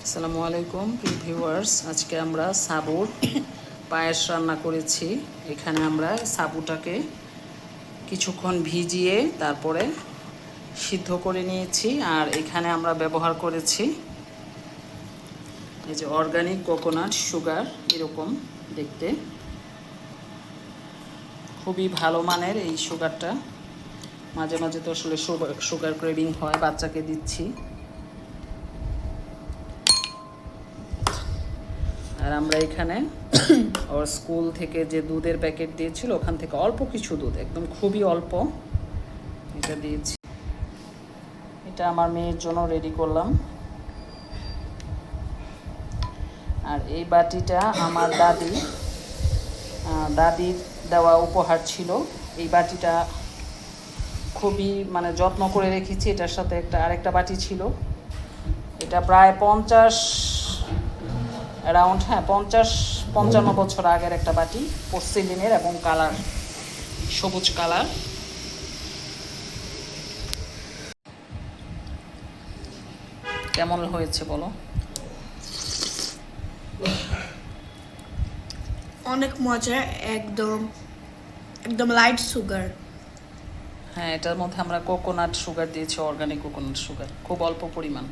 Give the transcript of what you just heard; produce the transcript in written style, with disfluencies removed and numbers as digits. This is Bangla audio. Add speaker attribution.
Speaker 1: আসসালামু আলাইকুম ভিউয়ার্স, আজকে আমরা সাবুর পায়েস রান্না করেছি। এখানে আমরা সাবুটাকে কিছুক্ষণ ভিজিয়ে তারপরে সিদ্ধ করে নিয়েছি। আর এখানে আমরা ব্যবহার করেছি এই যে অর্গানিক কোকোনাট সুগার, এরকম দেখতে খুবই ভালো মানের এই সুগারটা। মাঝে মাঝে তো আসলে সুগার ক্রেভিং হয়, বাচ্চাকে দিচ্ছি। আর আমরা এখানে ওর স্কুল থেকে যে দুধের প্যাকেট দিয়েছিল ওখান থেকে অল্প কিছু দুধ, একদম খুবই অল্প, এটা দিয়েছি। এটা আমার মেয়ের জন্য রেডি করলাম। আর এই বাটিটা আমার দাদির দেওয়া উপহার ছিল। এই বাটিটা খুবই যত্ন করে রেখেছি। এটার সাথে আরেকটা বাটি ছিল। এটা প্রায় 55 বছর আগের একটা বাটি, পোর্সিলিনের এবং কালার সবুজ কালার। কেমন হয়েছে বলো?
Speaker 2: অনেক মজা, একদম একদম লাইট সুগার।
Speaker 1: হ্যাঁ, এটার মধ্যে আমরা কোকোনাট সুগার দিয়েছি, অর্গানিক কোকোনাট সুগার, খুব অল্প পরিমাণ।